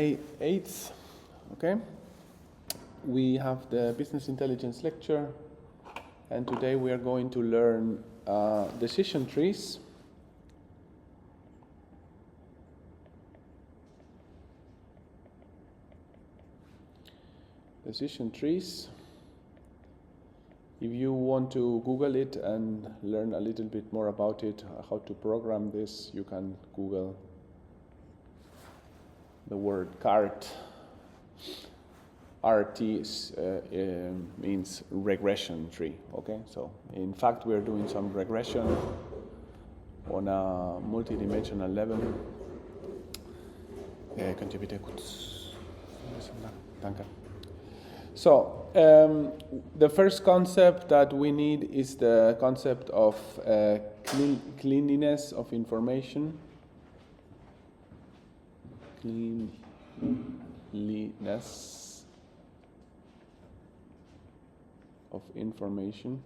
May 8th, okay? We have the business intelligence lecture, and today we are going to learn decision trees. Decision trees. If you want to Google it and learn a little bit more about it, how to program this, you can Google the word CART. RT means regression tree, okay? So in fact, we're doing some regression on a multidimensional level. So the first concept that we need is the concept of cleanliness of information. Cleanliness of information.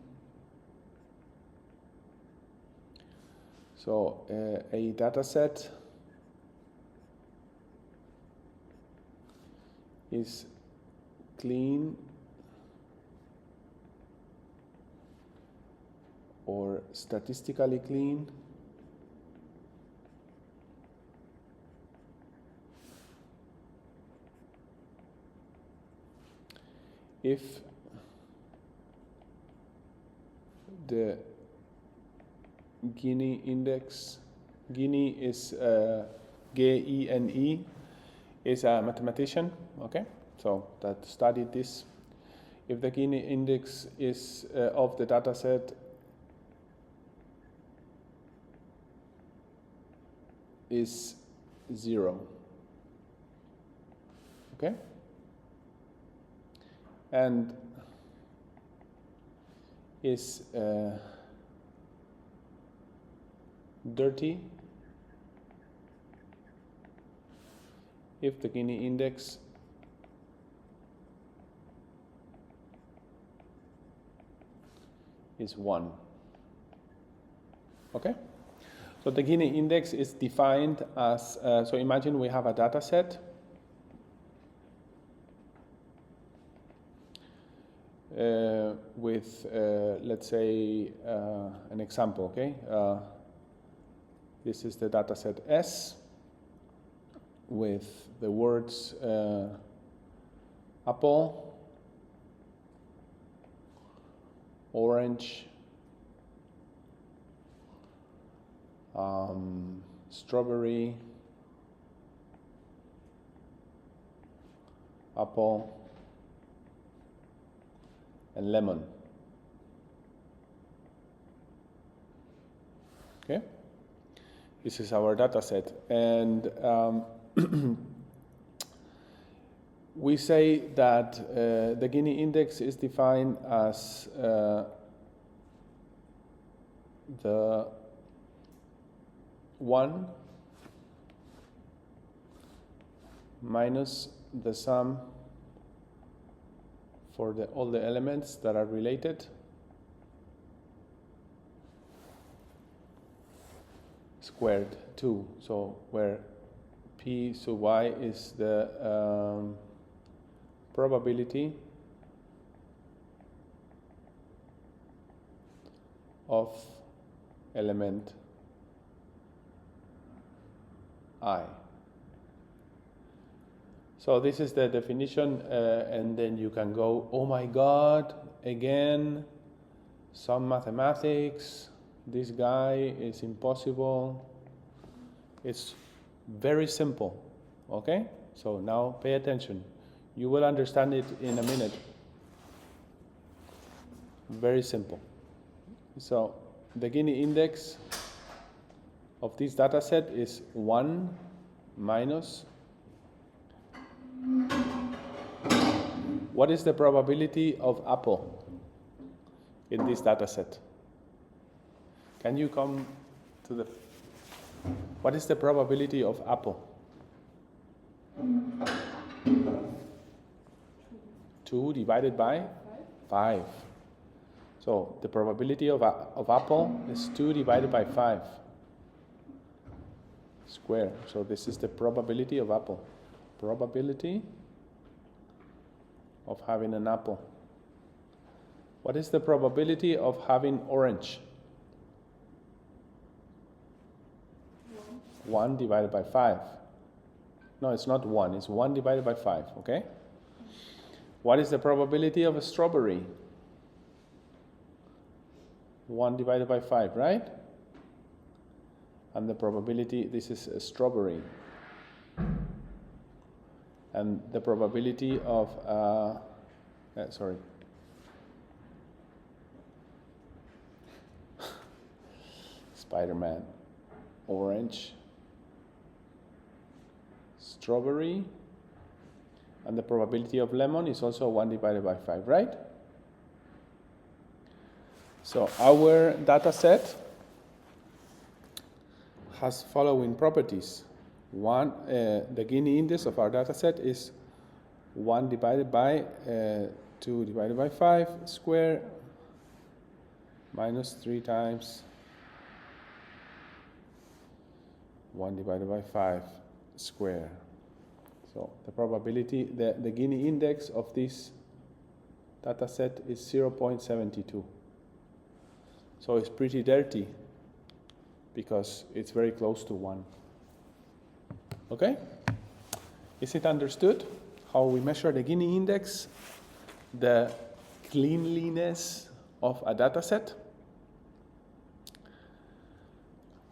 So a data set is clean or statistically clean if the Gini index, Gini is G-E-N-E, is a mathematician, okay? So that studied this. If the Gini index is of the data set is 0, okay? And is dirty if the Gini index is 1. Okay? So the Gini index is defined as, so imagine we have a data set with, let's say, an example, okay? This is the data set S with the words apple, orange, strawberry, apple, and lemon. Okay? This is our data set. And we say that the Gini index is defined as the 1 minus the sum for all the elements that are related squared 2. So where P sub y is the probability of element I. So this is the definition, and then you can go, oh my God, again, some mathematics, this guy is impossible. It's very simple, okay? So now pay attention. You will understand it in a minute. Very simple. So the Gini index of this data set is 1 minus. What is the probability of apple in this data set? Can you come to the... What is the probability of apple? 2 divided by 5. So the probability of apple is 2 divided by 5 square. So this is the probability of apple. probability of having an apple. What is the probability of having orange? 1 divided by 5. No, it's not 1, it's 1 divided by 5, okay? What is the probability of a strawberry? 1 divided by 5, right? And the probability, this is a strawberry. And the probability of, Spider-Man, orange, strawberry, and the probability of lemon is also 1 divided by 5, right? So our data set has following properties. One, the Gini index of our data set is 1 divided by 2 divided by 5 square minus 3 times 1 divided by 5 square. So the probability, the Gini index of this data set is 0.72. So it's pretty dirty because it's very close to 1. Okay? Is it understood how we measure the Gini index, the cleanliness of a data set?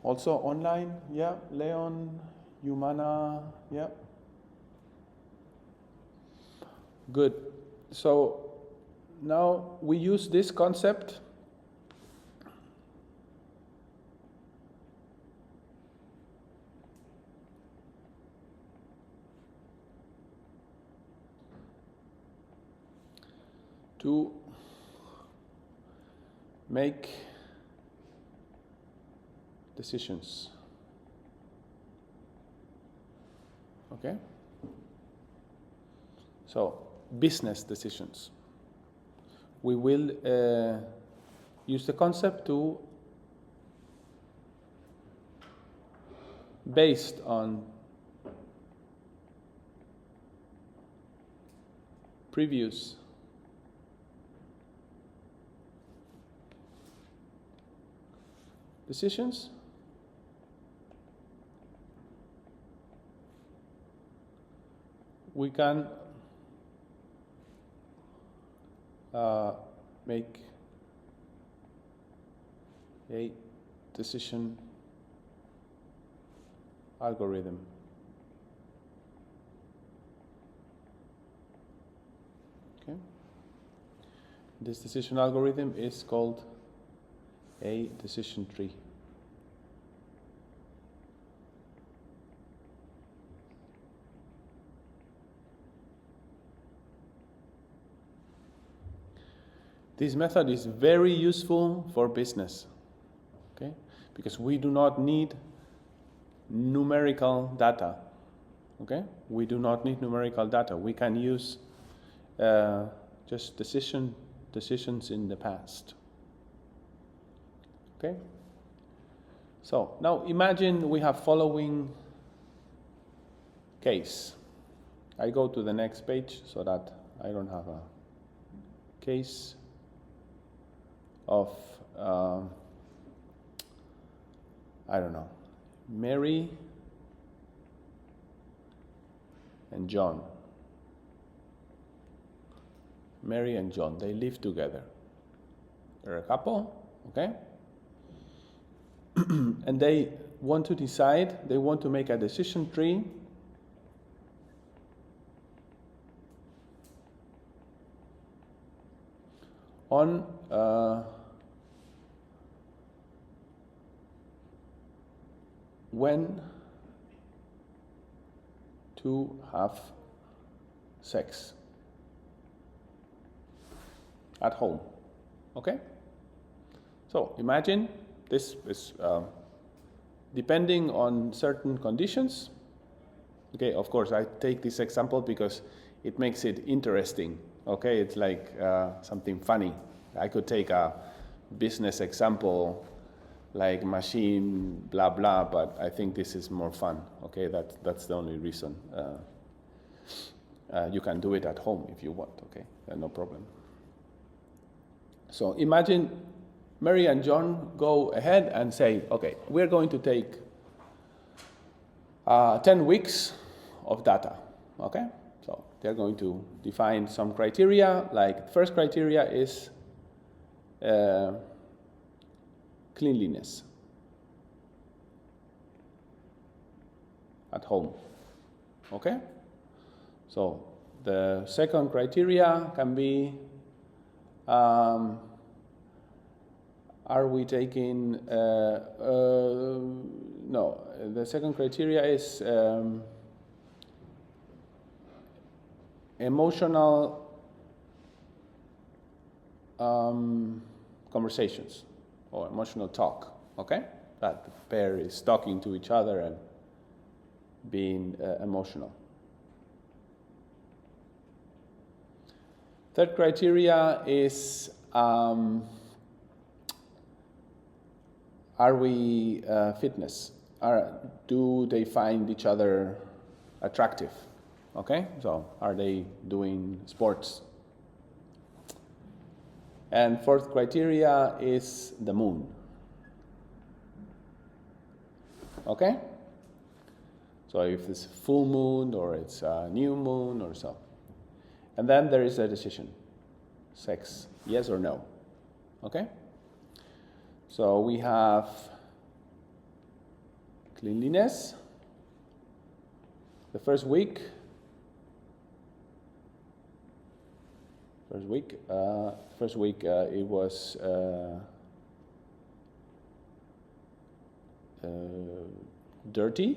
Also online, yeah, Leon, Humana, yeah. Good. So now we use this concept to make decisions. Okay? So, business decisions. We will use the concept to, based on previous decisions, we can make a decision algorithm. Okay. This decision algorithm is called a decision tree. This method is very useful for business, okay? Because we do not need numerical data, okay? We do not need numerical data. We can use just decisions in the past. Okay? So now imagine we have following case. I go to the next page so that I don't have a case of, I don't know, Mary and John. Mary and John, they live together. They're a couple, okay? And they want to decide, they want to make a decision tree on when to have sex at home, okay? So imagine this is depending on certain conditions. Okay, of course, I take this example because it makes it interesting. Okay, it's like something funny. I could take a business example like machine, blah, blah, but I think this is more fun. Okay, that's the only reason. You can do it at home if you want, okay? No problem. So imagine Mary and John go ahead and say, okay, we're going to take 10 weeks of data, okay? So they're going to define some criteria, like first criteria is cleanliness at home, okay? So the second criteria can be, are we taking, no, the second criteria is emotional conversations or emotional talk, okay? That the pair is talking to each other and being emotional. Third criteria is, are we fitness? Do they find each other attractive? Okay, so are they doing sports? And fourth criteria is the moon. Okay? So if it's full moon or it's a new moon or so. And then there is a decision. Sex, yes or no. Okay? So we have cleanliness. The first week it was dirty.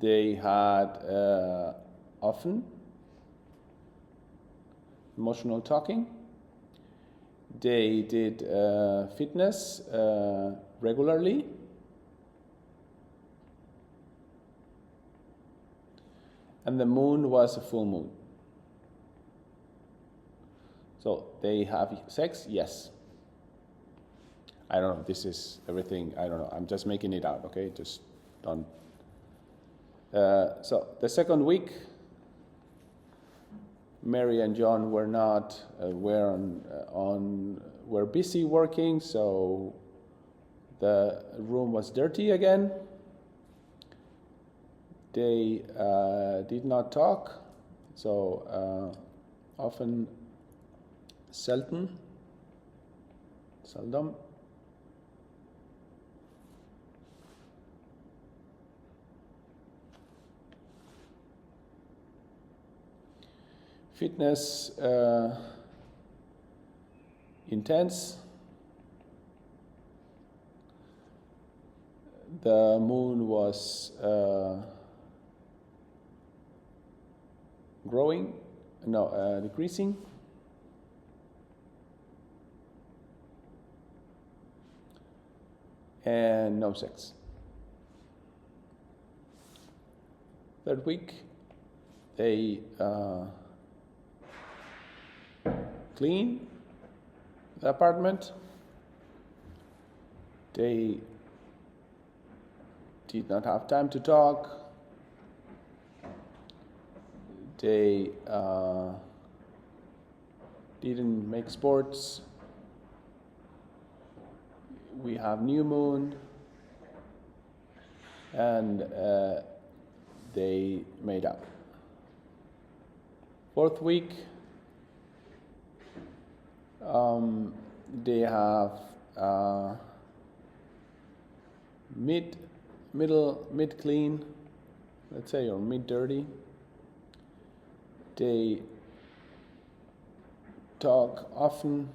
They had often emotional talking. They did fitness regularly. And the moon was a full moon. So they have sex? Yes. I don't know, this is everything, I don't know, I'm just making it out, okay? Just don't. So the second week, Mary and John were not, were busy working, so the room was dirty again. They did not talk, so often seldom. Fitness intense. The moon was decreasing. And no sex. Third week, they clean the apartment. They did not have time to talk. They didn't make sports. We have new moon, and they made up. Fourth week, they have mid clean, let's say, or mid dirty. They talk often.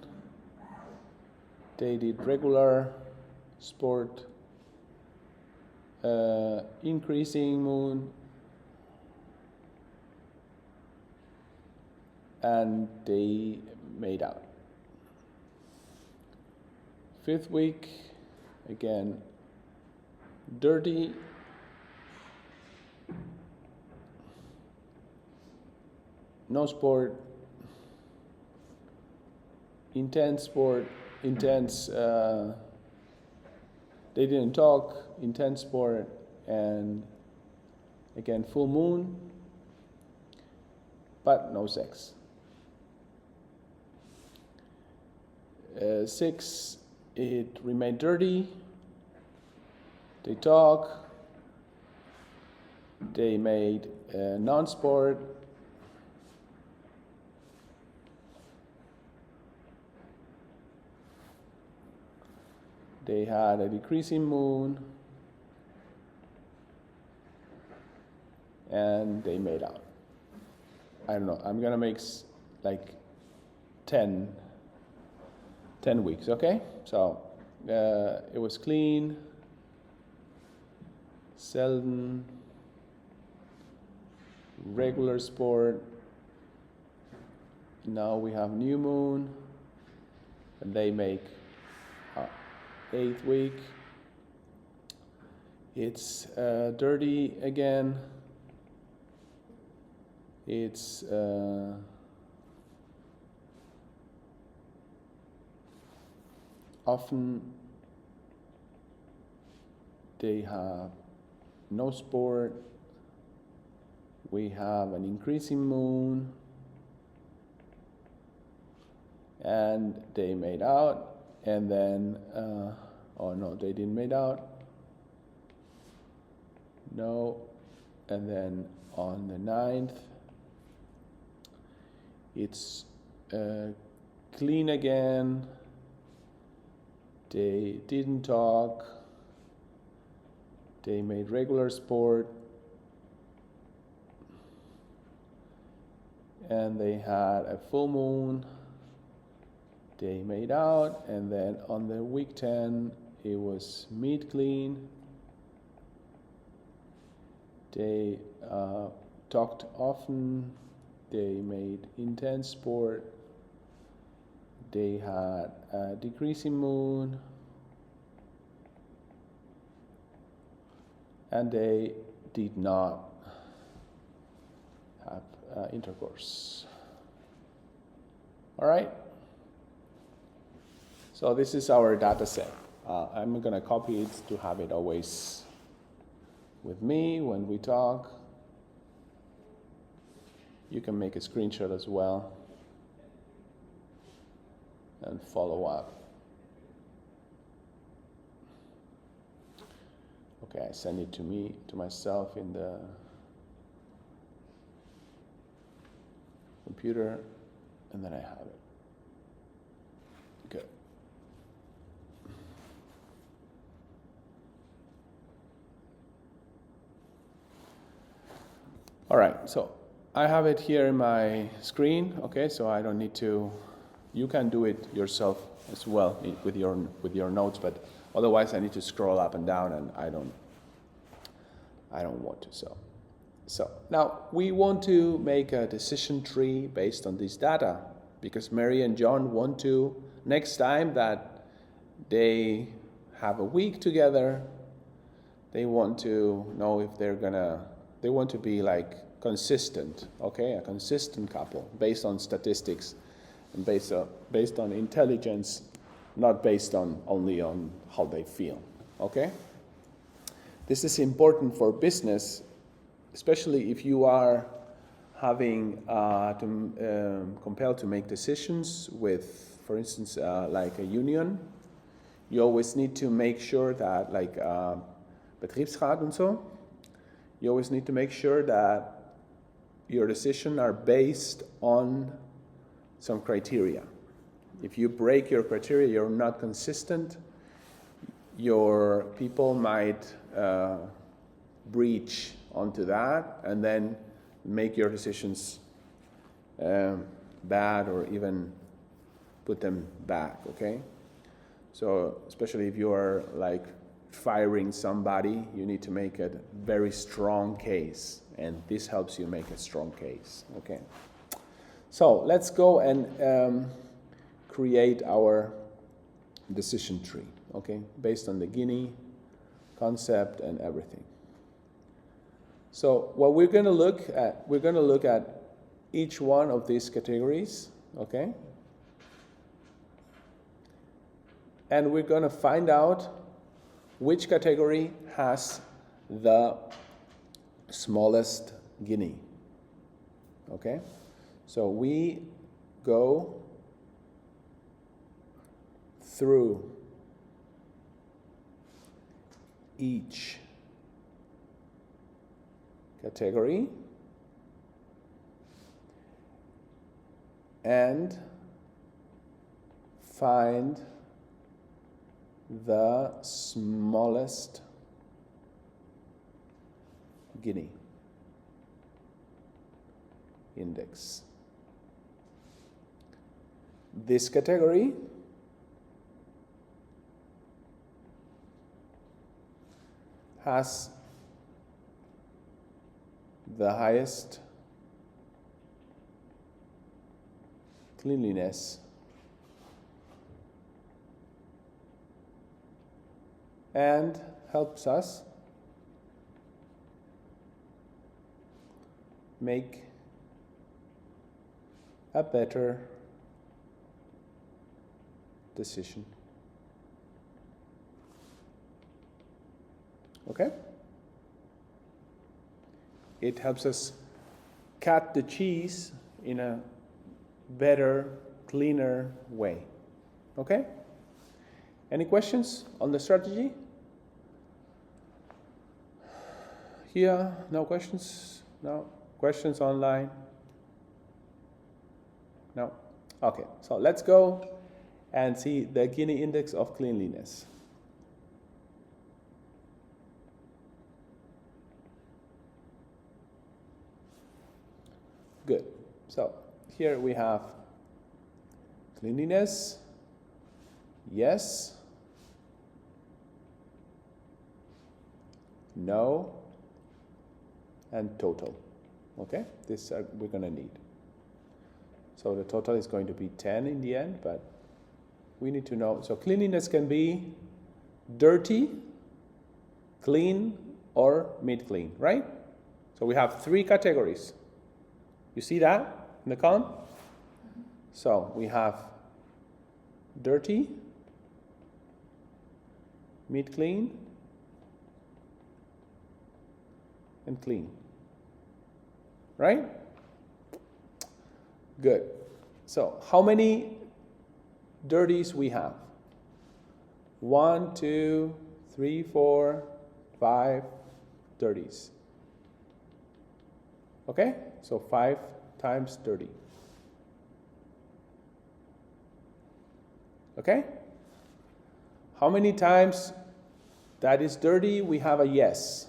They did regular sport, increasing moon, and they made out. Fifth week, again, dirty, no sport, intense sport, they didn't talk, intense sport, and Again, full moon, but no sex. 6, it remained dirty. They talk. They made non-sport. They had a decreasing moon. And they made out. I don't know, I'm gonna make like 10 weeks, okay? So it was clean, seldom, regular sport. Now we have new moon, and they make 8th week. It's dirty again. It's often they have no sport. We have an increasing moon, and they made out, and then oh no, they didn't made out. No, and then on the 9th, it's clean again. They didn't talk. They made regular sport. And they had a full moon. They made out. And then on the week 10, it was meat clean. They talked often. They made intense sport. They had a decreasing moon. And they did not have intercourse. All right? So this is our data set. I'm going to copy it to have it always with me when we talk. You can make a screenshot as well and follow up. Okay, I send it to myself in the computer, and then I have it. Good. All right, so I have it here in my screen, okay, so I don't need to, you can do it yourself as well with your notes, but otherwise I need to scroll up and down, and I don't want to. So now we want to make a decision tree based on this data, because Mary and John want to, next time that they have a week together, they want to know if they want to be like consistent, okay, a consistent couple based on statistics and based on intelligence, not based on only on how they feel, okay? This is important for business, especially if you are having compelled to make decisions with, for instance, like a union. You always need to make sure that, like Betriebsrat und so, you always need to make sure that your decisions are based on some criteria. If you break your criteria, you're not consistent, your people might breach onto that and then make your decisions bad or even put them back, okay? So especially if you are like firing somebody, you need to make a very strong case, and this helps you make a strong case, okay? So let's go and create our decision tree, okay, based on the Guinea concept and everything. So what we're going to look at each one of these categories, okay? And we're going to find out which category has the smallest guinea. Okay? So we go through each category and find the smallest guinea index. This category has the highest cleanliness and helps us make a better decision. Okay? It helps us cut the cheese in a better, cleaner way. Okay? Any questions on the strategy? Here, no questions? No? Questions online? No? Okay, so let's go and see the Gini index of cleanliness. Good. So here we have cleanliness, yes, no, and total. Okay, this we're going to need. So the total is going to be 10 in the end, but we need to know. So cleanliness can be dirty, clean, or mid-clean, right? So we have 3 categories. You see that in the column? So we have dirty, mid-clean, and clean. Right? Good. So how many dirties we have? 1, 2, 3, 4, 5 dirties. Okay? So 5 times 30. Okay? How many times that is dirty? We have a yes.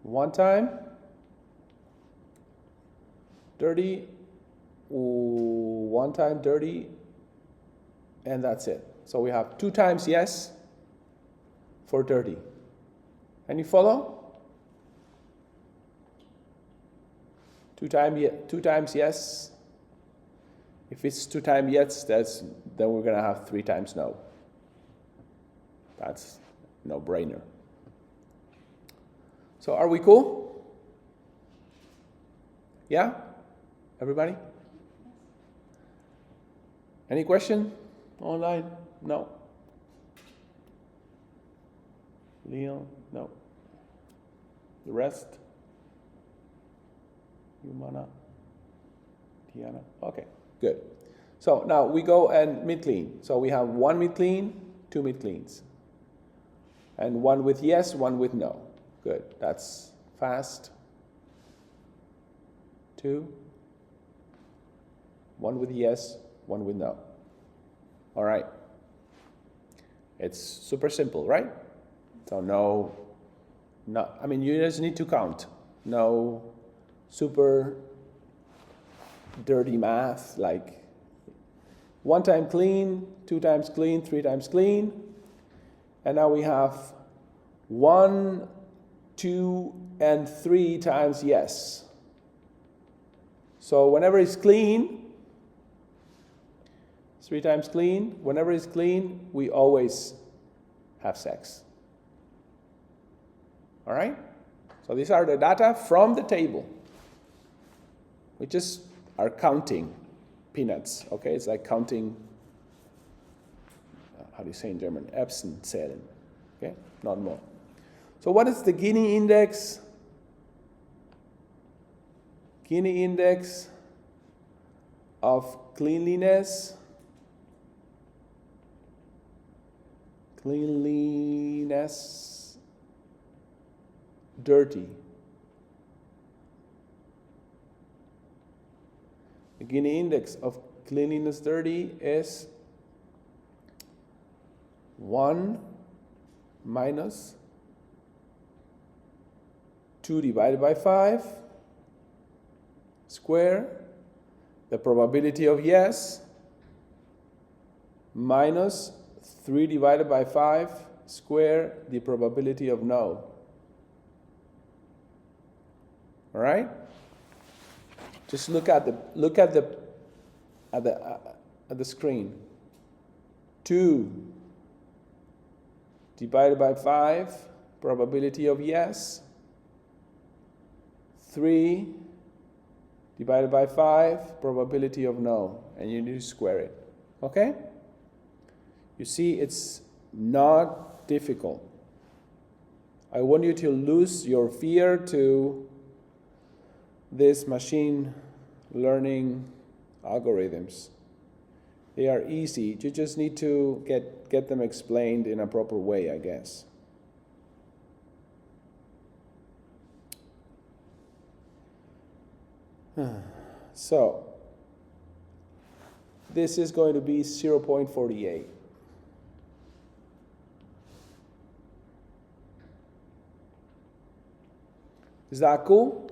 1 time, dirty, 1 time dirty, and that's it. So we have 2 times yes for dirty. Can you follow? 2 times yes. If it's 2 times yes, then we're going to have 3 times no. That's no-brainer. So are we cool? Yeah? Everybody? Any question online? No? Leon? No. The rest? Humana? Tiana? Okay, good. So now we go and mid-clean. So we have 1 mid-clean, 2 mid-cleans. And 1 with yes, 1 with no. Good, that's fast. 2. 1 with yes, 1 with no. All right. It's super simple, right? So no, I mean, you just need to count. No super dirty math, like 1 time clean, 2 times clean, 3 times clean. And now we have 1, 2, and 3 times yes. So whenever it's clean, 3 times clean, whenever it's clean, we always have sex. All right? So these are the data from the table. We just are counting peanuts, okay? It's like counting, how do you say in German? Erbsenzählen, okay? Not more. So what is the Gini index Gini index of cleanliness, dirty. The Gini index of cleanliness dirty is 1 minus 2 divided by 5 square, the probability of yes, minus 3 divided by 5 square, the probability of no. All right? Just look at the screen. 2 divided by 5, probability of yes. 3 divided by 5, probability of no. And you need to square it. Okay? You see, it's not difficult. I want you to lose your fear to this machine learning algorithms. They are easy. You just need to get them explained in a proper way, I guess. So, this is going to be 0.48. Is that cool?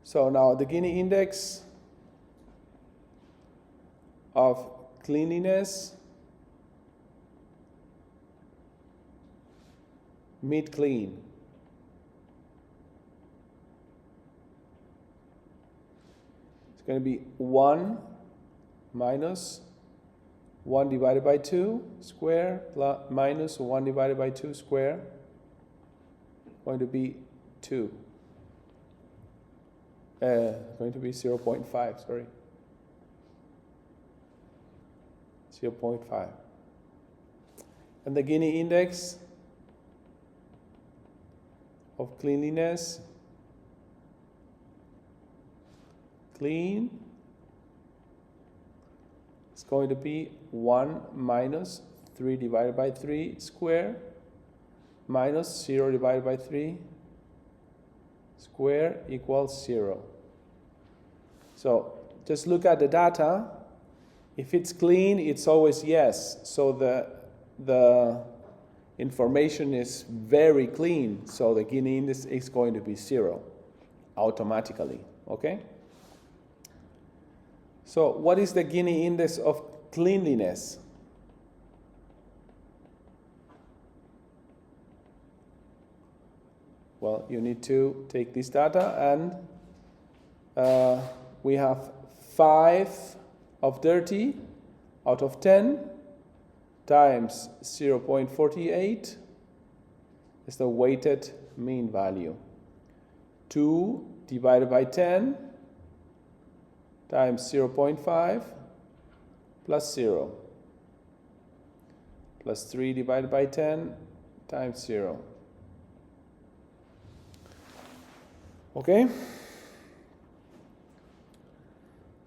So now the Gini index of cleanliness, mid clean. It's going to be 1 minus 1 divided by 2 square plus minus 1 divided by 2 square, going to be 2. Going to be 0.5, sorry. 0.5. And the Gini index of cleanliness, clean, it's going to be 1 minus 3 divided by 3 square minus 0 divided by 3 square equals 0. So just look at the data. If it's clean, it's always yes. So the information is very clean. So the Gini index is going to be 0 automatically. Okay? So what is the Gini index of cleanliness? Well, you need to take this data and we have 5 of dirty out of 10 times 0.48 is the weighted mean value. 2 divided by 10 times 0.5 plus 0 plus 3 divided by 10 times 0. Okay?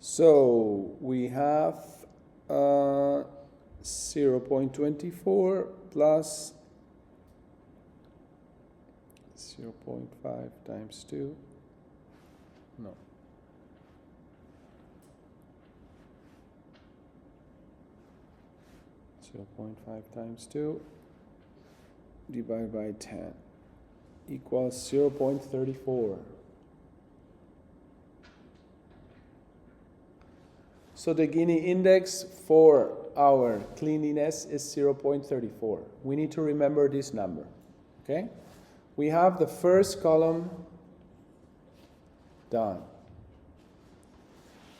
So we have 0.24 plus 0.5 times 2. No. 0.5 times 2 divided by 10 equals 0.34. So the Gini index for our cleanliness is 0.34. We need to remember this number. Okay? We have the first column done.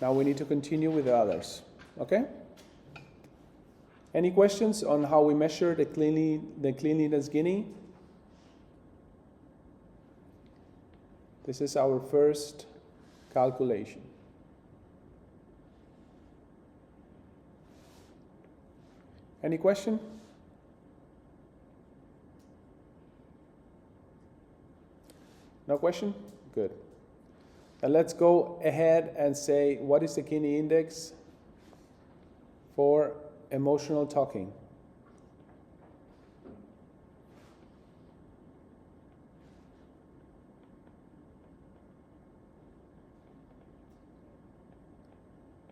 Now we need to continue with the others. Okay? Any questions on how we measure the cleanliness Gini? This is our first calculation. Any question? No question? Good. And let's go ahead and say, what is the Gini index for emotional talking?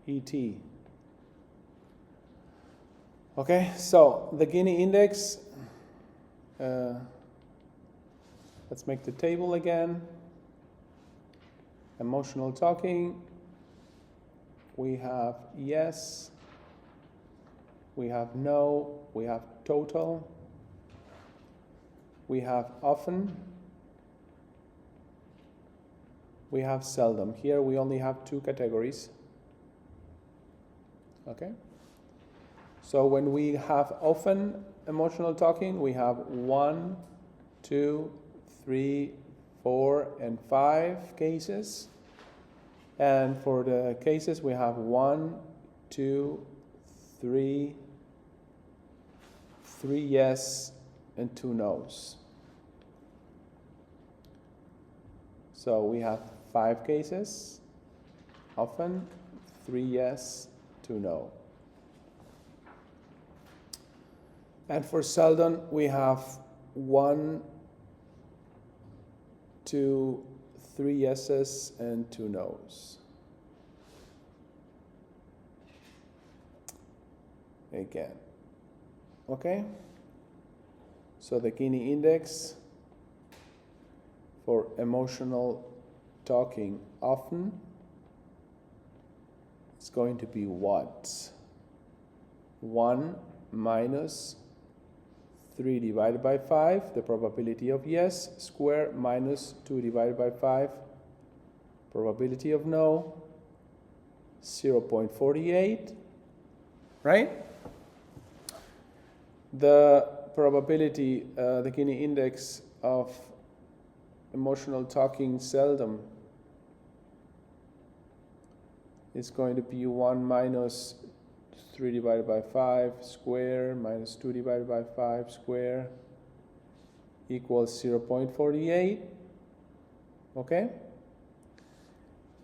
ET. Okay, so the Gini index, let's make the table again. Emotional talking, we have yes, we have no, we have total, we have often, we have seldom. Here we only have two categories. Okay? So when we have often emotional talking, we have 1, 2, 3, 4, and 5 cases. And for the cases, we have 1, 2, 3 yes, and 2 no's. So we have 5 cases, often, 3 yes, 2 no. And for seldom, we have 1, 2, 3 yeses and 2 no's. Again. Okay? So the Gini index for emotional talking often is going to be what? 1 minus 3 divided by 5, the probability of yes, square minus 2 divided by 5, probability of no, 0.48, right? The probability, the Gini index of emotional talking seldom is going to be 1 minus 3 divided by 5 square minus 2 divided by 5 square equals 0.48. Okay?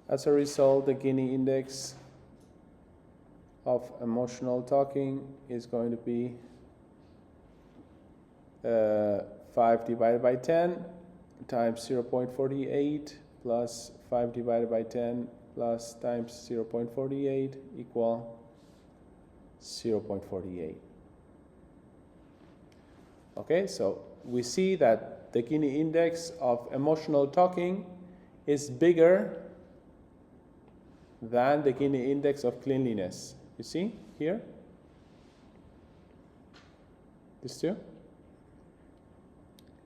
As a result, the Gini index of emotional talking is going to be 5 divided by 10 times 0.48 plus 5 divided by 10 plus times 0.48 equal 0.48. Okay, so we see that the Gini index of emotional talking is bigger than the Gini index of cleanliness. You see here? This two?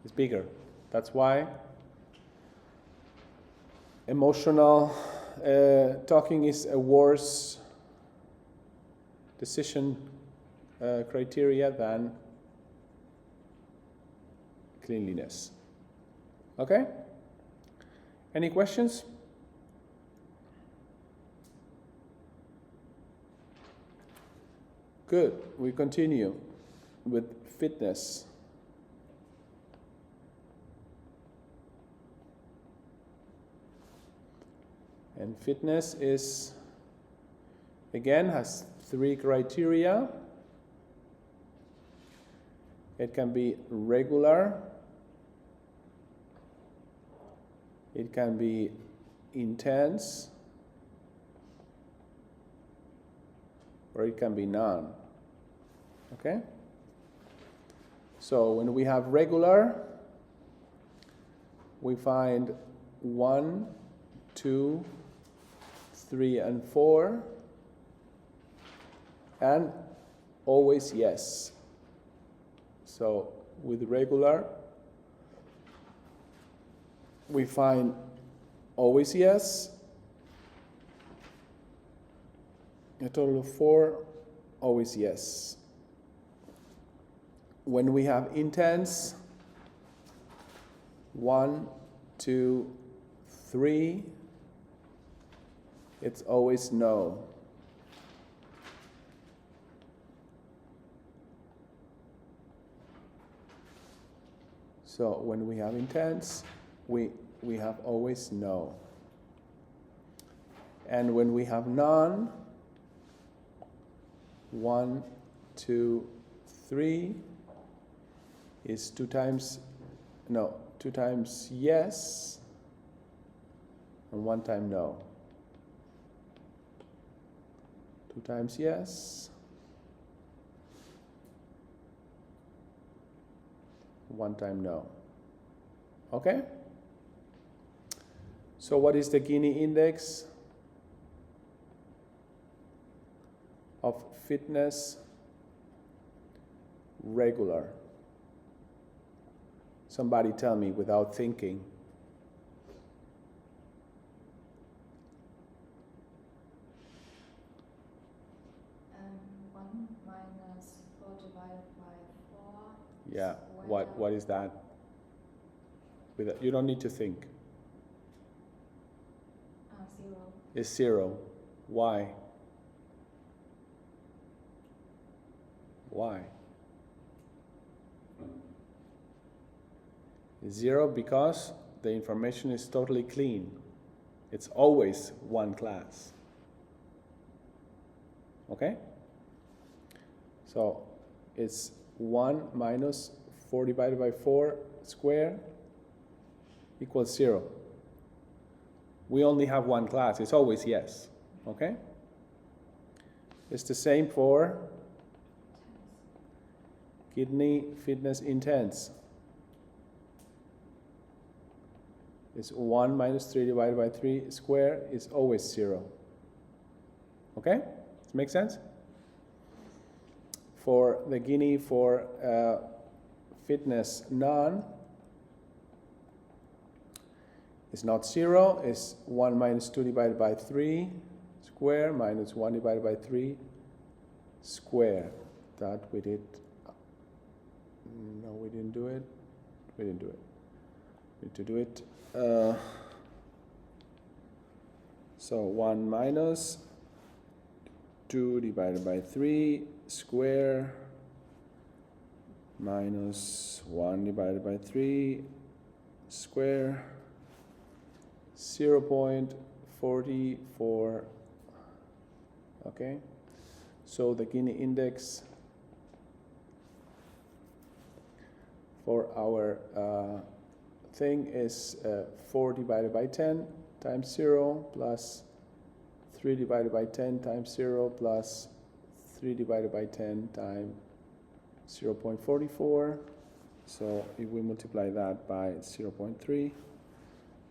It's bigger. That's why emotional talking is a worse decision criteria than cleanliness. Okay? Any questions? Good. We continue with fitness. And fitness is, again, has 3 criteria. It can be regular, it can be intense, or it can be none. Okay? So when we have regular, we find 1, 2, 3, and 4, and always yes. So with regular, we find always yes, a total of 4, always yes. When we have intense, 1, 2, 3, it's always no. So when we have intense, we we have always no. And when we have none, 1, 2, 3 is 2 times yes and 1 time no. 2 times yes, 1 time no. Okay? So what is the Gini index of fitness? Regular. Somebody tell me without thinking. 1 minus 4 divided by 4. Yeah, what is that? You don't need to think. 0. It's 0. Why? Why? 0 because the information is totally clean. It's always one class. Okay? So it's 1 minus 4 divided by 4 squared equals 0. We only have one class. It's always yes. Okay? It's the same for kidney fitness intense. It's 1 minus 3 divided by 3 squared is always 0. Okay? Does it make sense? For the Gini for fitness none, it's not 0, it's 1 minus 2 divided by 3 square minus 1 divided by 3 square. That we did. No, we didn't do it. We didn't do it. We need to do it. So 1 minus 2 divided by 3 square minus 1 divided by 3 square 0.44. Okay, so the Gini index for our thing is 4 divided by 10 times 0 plus 3 divided by 10 times 0 plus 3 divided by 10 times 0.44. So if we multiply that by 0.3,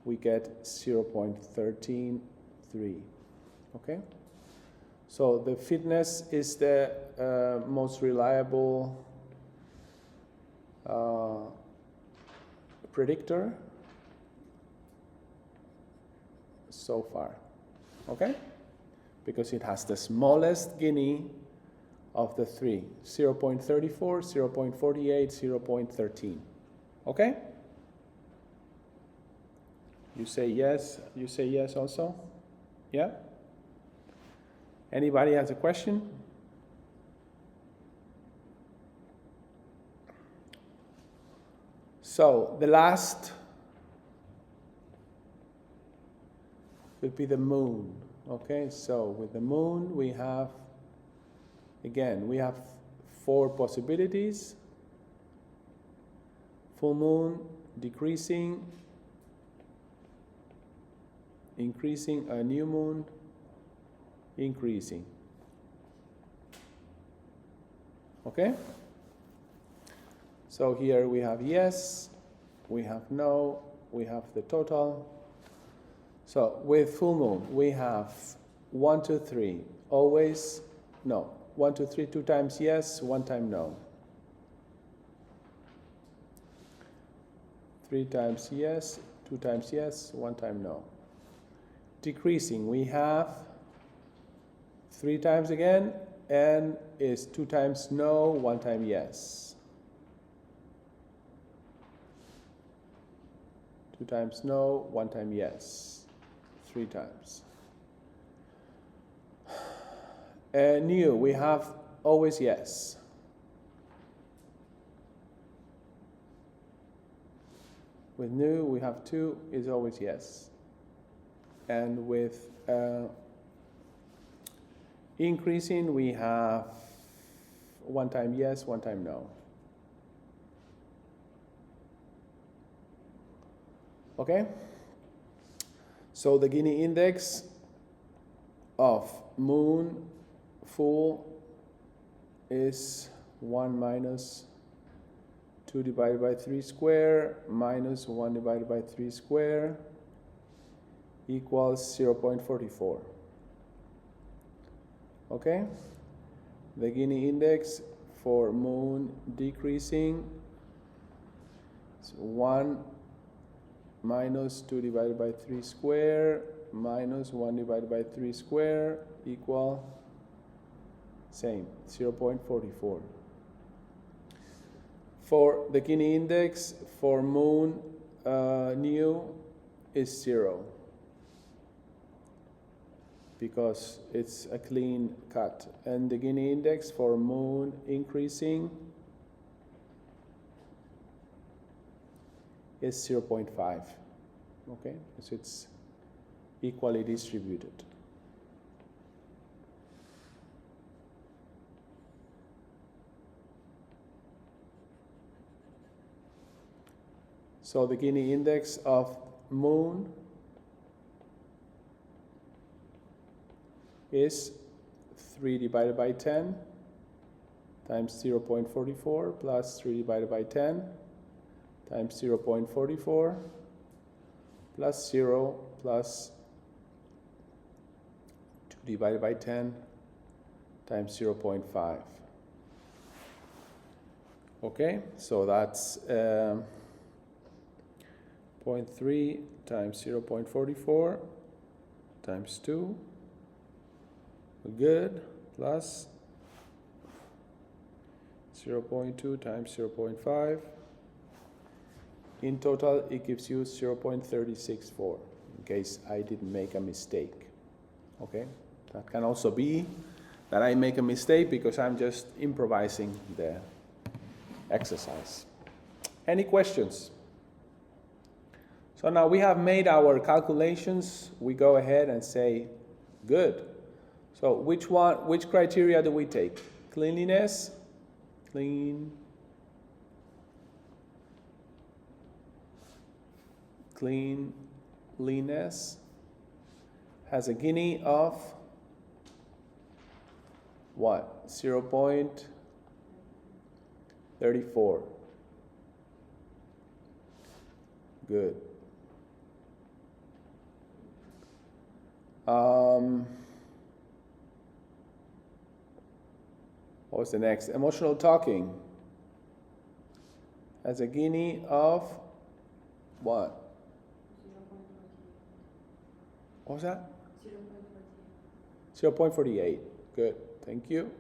we get 0.133. Okay? So the fitness is the most reliable predictor so far. Okay? Because it has the smallest Gini of the three, 0.34, 0.48, 0.13. Okay? You say yes also? Yeah? Anybody has a question? So the last will be the moon. Okay, so with the moon we have, again, we have 4 possibilities. Full moon, decreasing, increasing, a new moon, increasing. Okay? So here we have yes, we have no, we have the total. So with full moon, we have 1, 2, 3, always no. 1, 2, 3, 2 times yes, 1 time no. 3 times yes, 2 times yes, 1 time no. Decreasing, we have 3 times again, and is 2 times no, 1 time yes. 2 times no, 1 time yes. 3 times. New, we have always yes. With new, we have 2 is always yes. And with increasing, we have 1 time yes, 1 time no. Okay? So the Gini index of moon full is 1 minus 2 divided by 3 square minus 1 divided by 3 square equals 0.44. Okay? The Gini index for moon decreasing is 1 minus 2 divided by 3 square minus 1 divided by 3 square equal same, 0.44. For the Gini index for moon new is 0 because it's a clean cut. And the Gini index for moon increasing is 0.5. Okay, so it's equally distributed. So the Gini index of moon is 3 divided by 10 times 0.44 plus 3 divided by 10 times 0.44 plus 0 plus 2 divided by 10 times 0.5. Okay, so that's 0.3 times 0.44 times 2. Good, plus 0.2 times 0.5. In total, it gives you 0.364, in case I didn't make a mistake. Okay, that can also be that I make a mistake because I'm just improvising the exercise. Any questions? So now we have made our calculations. We go ahead and say, good. So which criteria do we take? Cleanliness, cleanliness has a Gini of what? 0.34. Good. What's the next? Emotional talking has a Gini of what? 0.48. What was that? 0.48. Good. Thank you.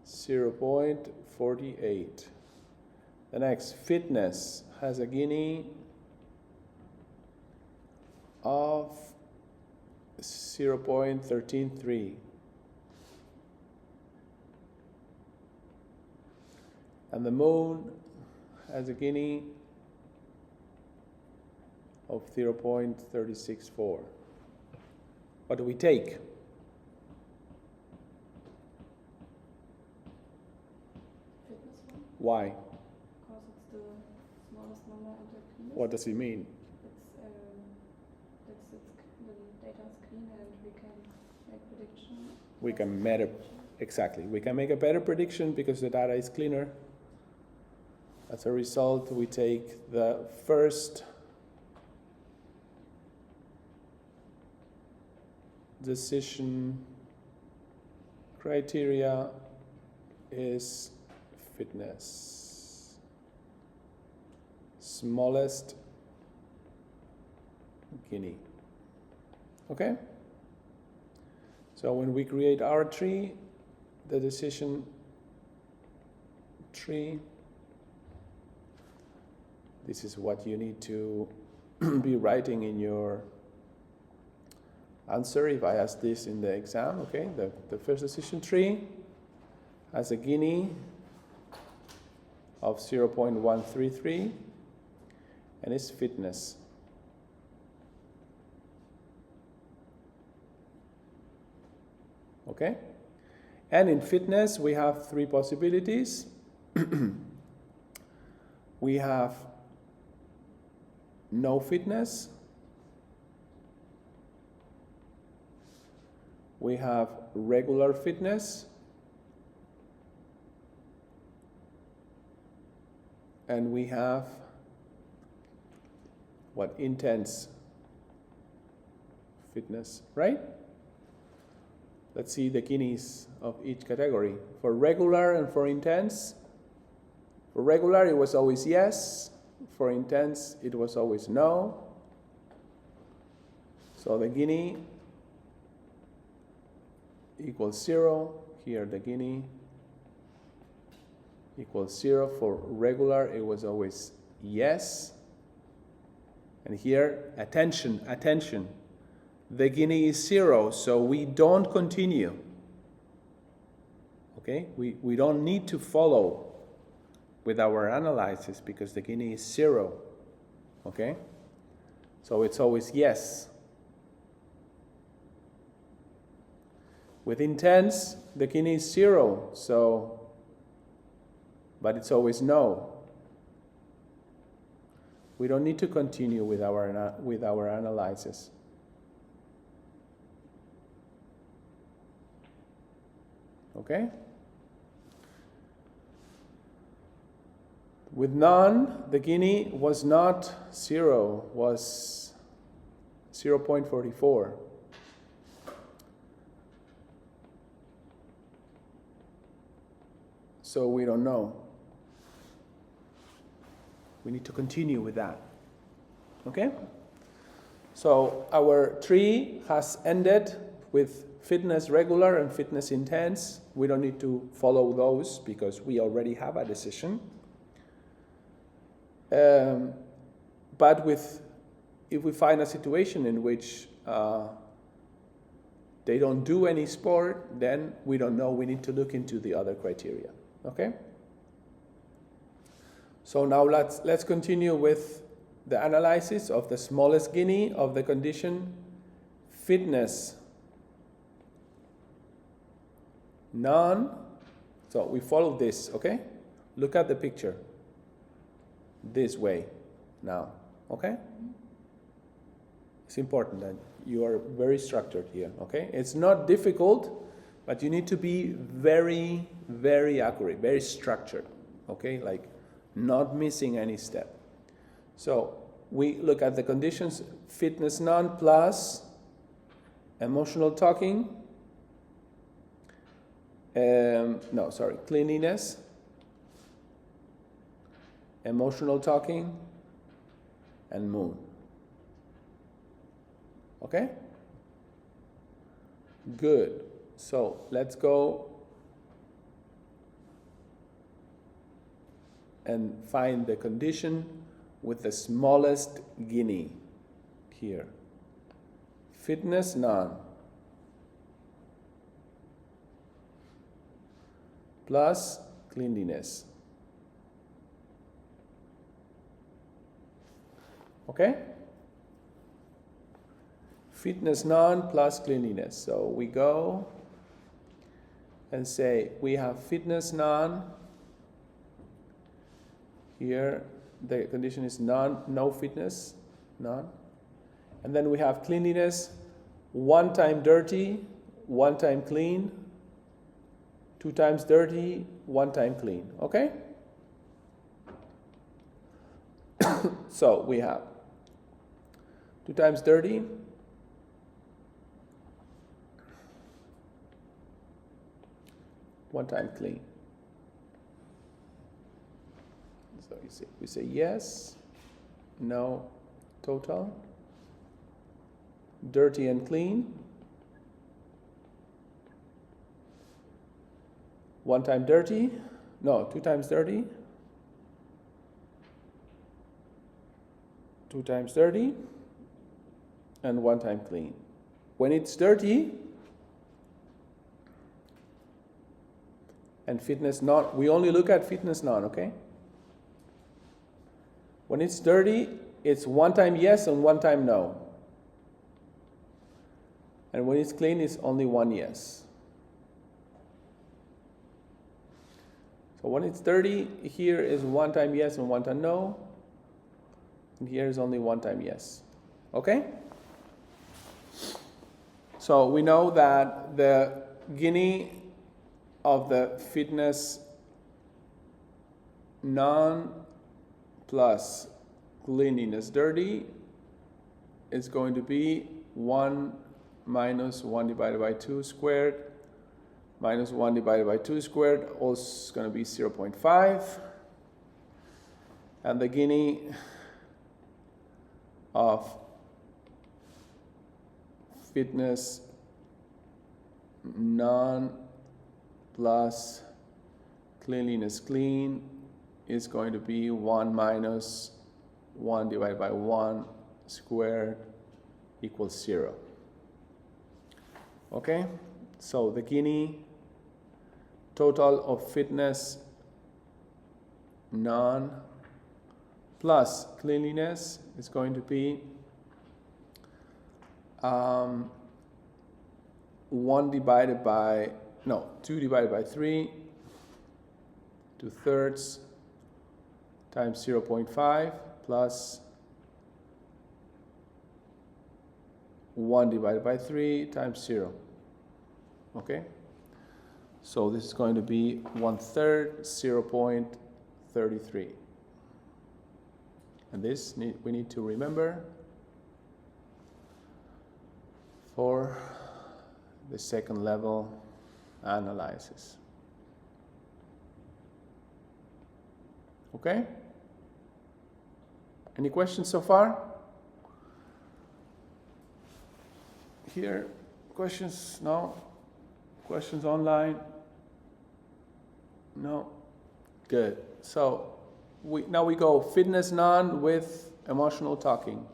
0.48. The next, fitness has a Gini of 0.133. And the moon has a Gini of 0.364. What do we take? Fitness one? Why? Because it's the smallest number and the cleanest. What does it mean? The data is clean and we can make prediction. We can better, exactly. We can make a better prediction because the data is cleaner. As a result, we take the first decision criteria is fitness. Smallest Gini. Okay? So when we create our tree, the decision tree, this is what you need to be writing in your answer if I ask this in the exam. Okay, the first decision tree has a Gini of 0.133 and it's fitness. Okay? And in fitness, we have three possibilities. We have no fitness. We have regular fitness. And we have what? Intense fitness, right? Let's see the guineas of each category. For regular and for intense, for regular it was always yes. For intense it was always no. So the guinea equals 0. Here the guinea equals 0. For regular it was always yes. And here, attention, attention. The guinea is 0, so we don't continue. Okay? We don't need to follow with our analysis because the guinea is 0. Okay? So it's always yes. With intense, the guinea is 0, but it's always no. We don't need to continue with our analysis. Okay? With none, the guinea was not 0, was 0.44. So we don't know. We need to continue with that. Okay? So our tree has ended with fitness regular and fitness intense. We don't need to follow those because we already have a decision. But if we find a situation in which they don't do any sport, then we don't know. We need to look into the other criteria. Okay? So now let's continue with the analysis of the smallest guinea of the condition fitness none. So we follow this, okay? Look at the picture this way now, okay? It's important that you are very structured here, okay? It's not difficult, but you need to be very, very accurate, very structured, okay? Like not missing any step. So we look at the conditions, fitness none plus emotional talking, cleanliness, emotional talking, and moon. Okay? Good. So let's go and find the condition with the smallest guinea here. Fitness none plus cleanliness. Okay? Fitness none plus cleanliness. So we go and say we have fitness none. Here the condition is none, no fitness, none. And then we have cleanliness, 1 time dirty, 1 time clean, 2 times dirty, 1 time clean. Okay? So we have 2 times dirty, one time clean. So we say yes, no, total, dirty and clean, 1 time dirty, no, 2 times dirty, 2 times dirty, and 1 time clean. When it's dirty, and fitness none, we only look at fitness none, okay? When it's dirty, it's one time yes and one time no. And when it's clean, it's only one yes. So when it's dirty, here is one time yes and one time no. And here is only one time yes. Okay? So we know that the Gini of the fitness non plus cleanliness dirty is going to be 1 minus 1 divided by 2 squared minus 1 divided by 2 squared, also is going to be 0.5. And the Gini of fitness non plus cleanliness clean is going to be 1 minus 1 divided by 1 squared equals 0. Okay, so the Gini total of fitness non plus cleanliness is going to be 2 divided by 3, 2/3 times 0.5 plus 1 divided by 3 times 0. Okay? So this is going to be 1/3, 0.33. And this we need to remember for the second level analysis. Okay? Any questions so far? Here, questions? No? Questions online? No? Good. So now we go fitness non with emotional talking.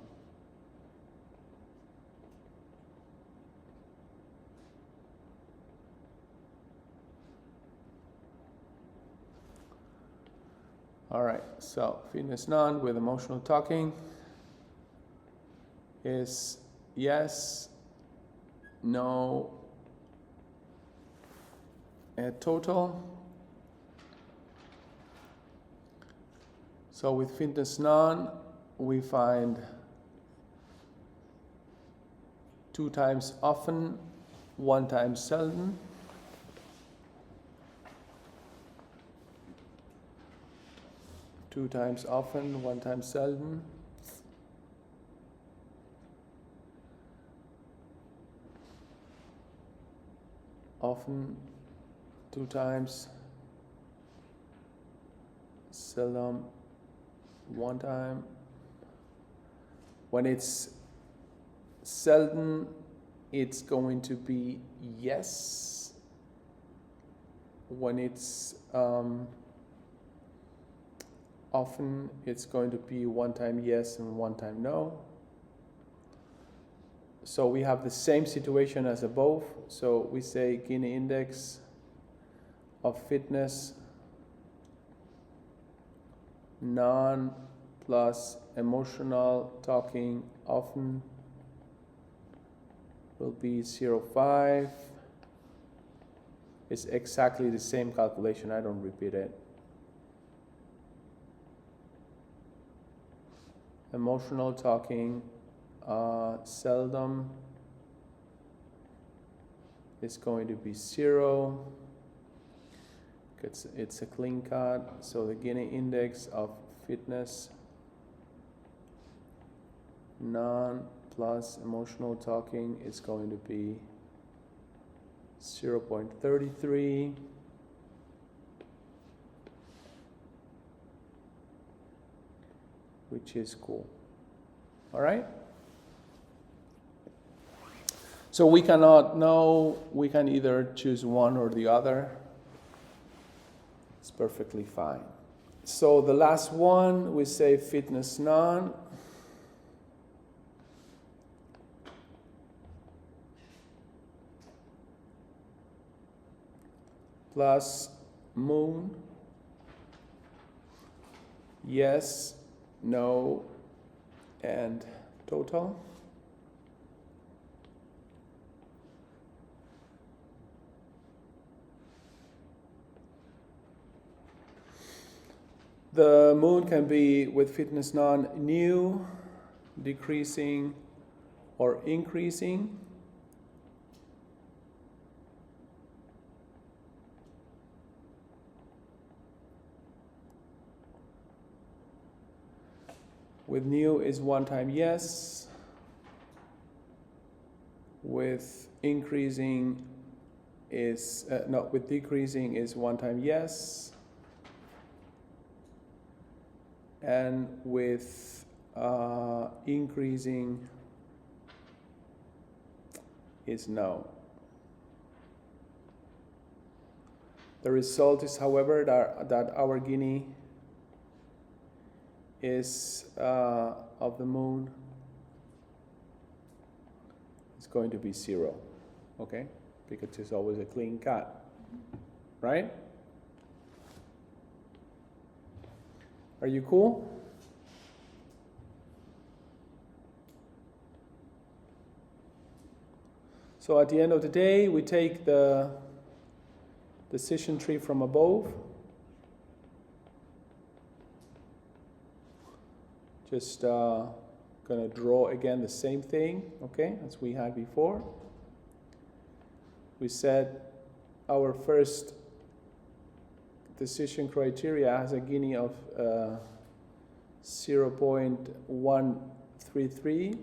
All right, so fitness non with emotional talking is yes, no, and total. So with fitness non, we find 2 times often, 1 time seldom. Two times often, 1 time seldom. Often, 2 times. Seldom, 1 time. When it's seldom, it's going to be yes. When it's often, it's going to be 1 time yes and 1 time no. So we have the same situation as above. So we say Gini index of fitness non plus emotional talking often will be 0.5. It's exactly the same calculation. I don't repeat it. Emotional talking seldom is going to be 0. It's a clean cut. So the Gini index of fitness non plus emotional talking is going to be 0.33. Which is cool. All right? So we cannot know, we can either choose one or the other. It's perfectly fine. So the last one, we say fitness non. Plus moon. Yes, no, and total. The moon can be with fitness none new, decreasing, or increasing. With new is one time yes. With increasing is, with decreasing is one time yes. And with increasing is no. The result is, however, that our Gini is of the moon is going to be 0, okay? Because it's always a clean cut, right? Are you cool? So at the end of the day, we take the decision tree from above. Just gonna draw again the same thing, okay, as we had before. We said our first decision criteria has a Gini of 0.133.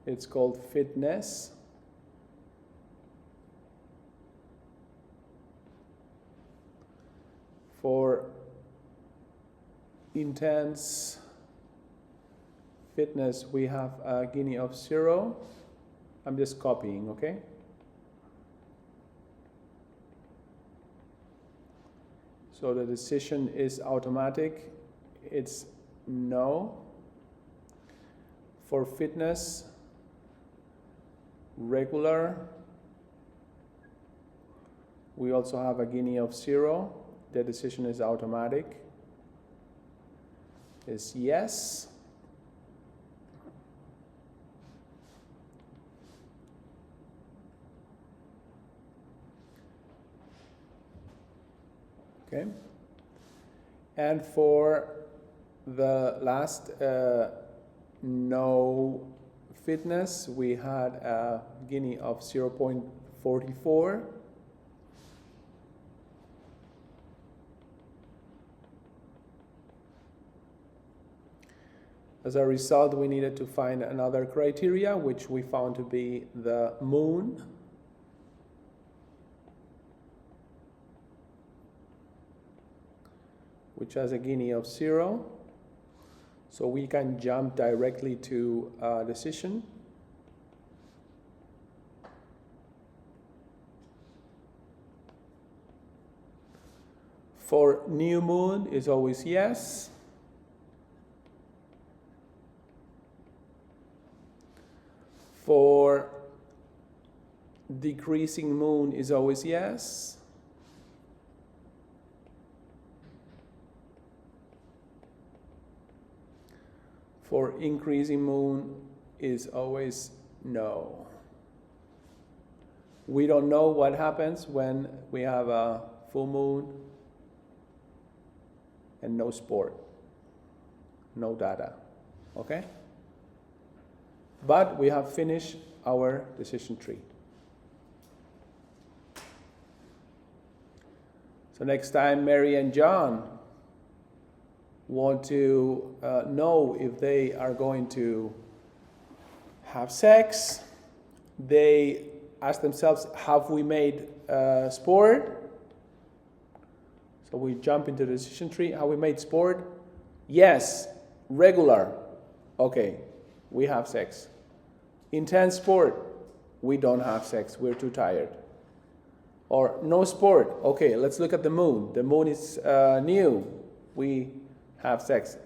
It's called fitness. For intense fitness, we have a Gini of 0. I'm just copying, okay? So the decision is automatic. It's no. For fitness, regular, we also have a Gini of 0. The decision is automatic. Is yes. Okay. And for the last no fitness, we had a Gini of 0.44. As a result, we needed to find another criteria, which we found to be the moon. Which has a Gini of 0. So we can jump directly to decision. For new moon is always yes. For decreasing moon is always yes. For increasing moon is always no. We don't know what happens when we have a full moon and no sport, no data, okay? But we have finished our decision tree. So next time Mary and John want to know if they are going to have sex, they ask themselves, have we made sport? So we jump into the decision tree. Have we made sport? Yes. Regular. Okay. We have sex. Intense sport. We don't have sex. We're too tired. Or no sport. Okay, let's look at the moon. The moon is new. We have sex.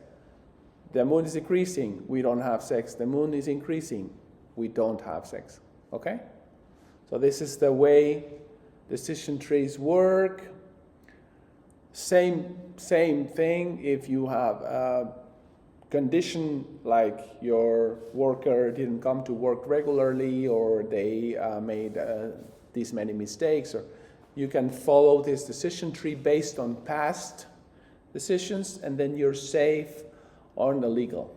The moon is decreasing. We don't have sex. The moon is increasing. We don't have sex. Okay? So this is the way decision trees work. Same thing if you have a condition like your worker didn't come to work regularly, or they made these many mistakes, or you can follow this decision tree based on past decisions, and then you're safe on the legal.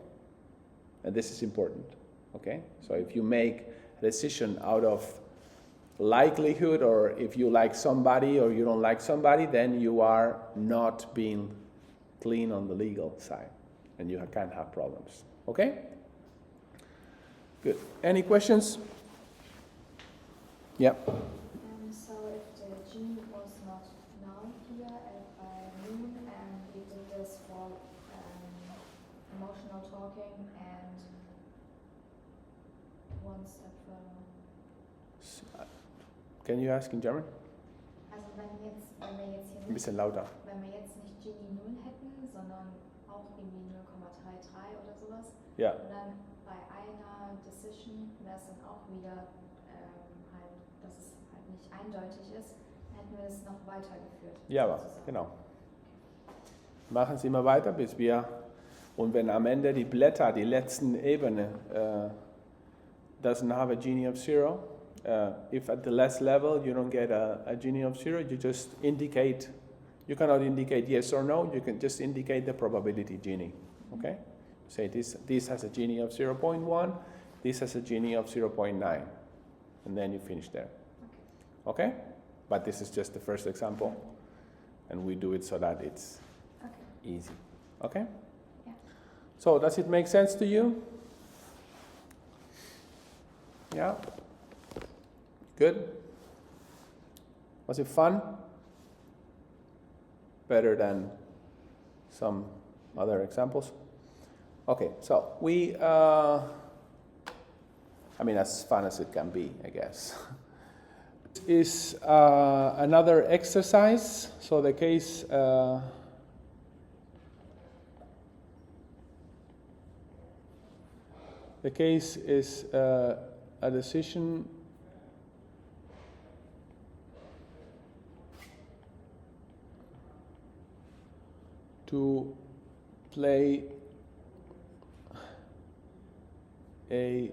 And this is important, okay? So if you make a decision out of likelihood, or if you like somebody or you don't like somebody, then you are not being clean on the legal side, and you can have problems, okay? Good. Any questions? Yep. So if the genie was not now here by noon, and we did this for emotional talking and one step further. Can you ask in German? Also wenn wir jetzt hier Ein bisschen lauter. wenn wir jetzt nicht Genie 0 hätten, sondern auch irgendwie 0,33 oder sowas, Ja. und dann bei einer Decision wäre es dann auch wieder halt, dass es halt nicht eindeutig ist, hätten wir es noch weitergeführt. Ja, aber genau. Machen Sie immer weiter, bis wir, und wenn am Ende die Blätter, die letzten Ebene, doesn't have a Genie of 0, if at the last level you don't get a Genie of 0, you just indicate, you cannot indicate yes or no, you can just indicate the probability Genie, okay? Say this has a Genie of 0.1, this has a Genie of 0.9, and then you finish there, okay? But this is just the first example, and we do it so that it's easy, okay? Yeah. So does it make sense to you? Yeah? Good? Was it fun? Better than some other examples? Okay, so we, I mean, as fun as it can be, I guess. This is another exercise. So the case, is a decision to play a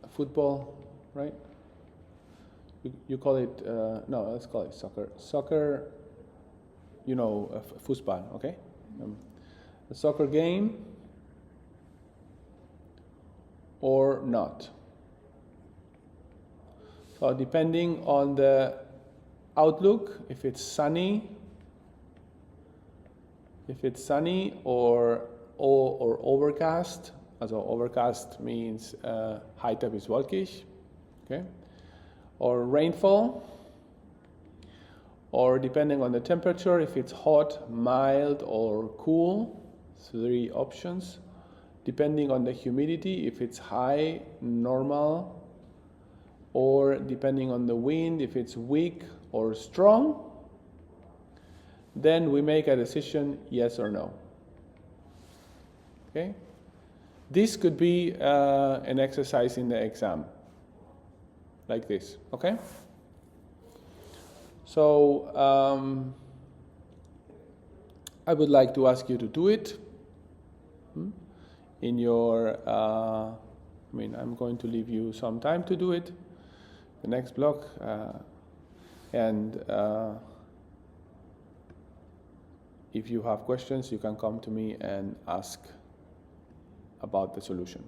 football, right? You call it, no, let's call it soccer. Soccer, you know, Fußball, okay? A soccer game or not. So depending on the outlook, if it's sunny or overcast, also overcast means heiter bis wolkig, okay? Or rainfall, or depending on the temperature, if it's hot, mild, or cool, 3 options. Depending on the humidity, if it's high, normal, or depending on the wind, if it's weak or strong, then we make a decision, yes or no. Okay? This could be an exercise in the exam, like this, okay? So, I would like to ask you to do it in your, I mean, I'm going to leave you some time to do it, the next block, and if you have questions, you can come to me and ask about the solution.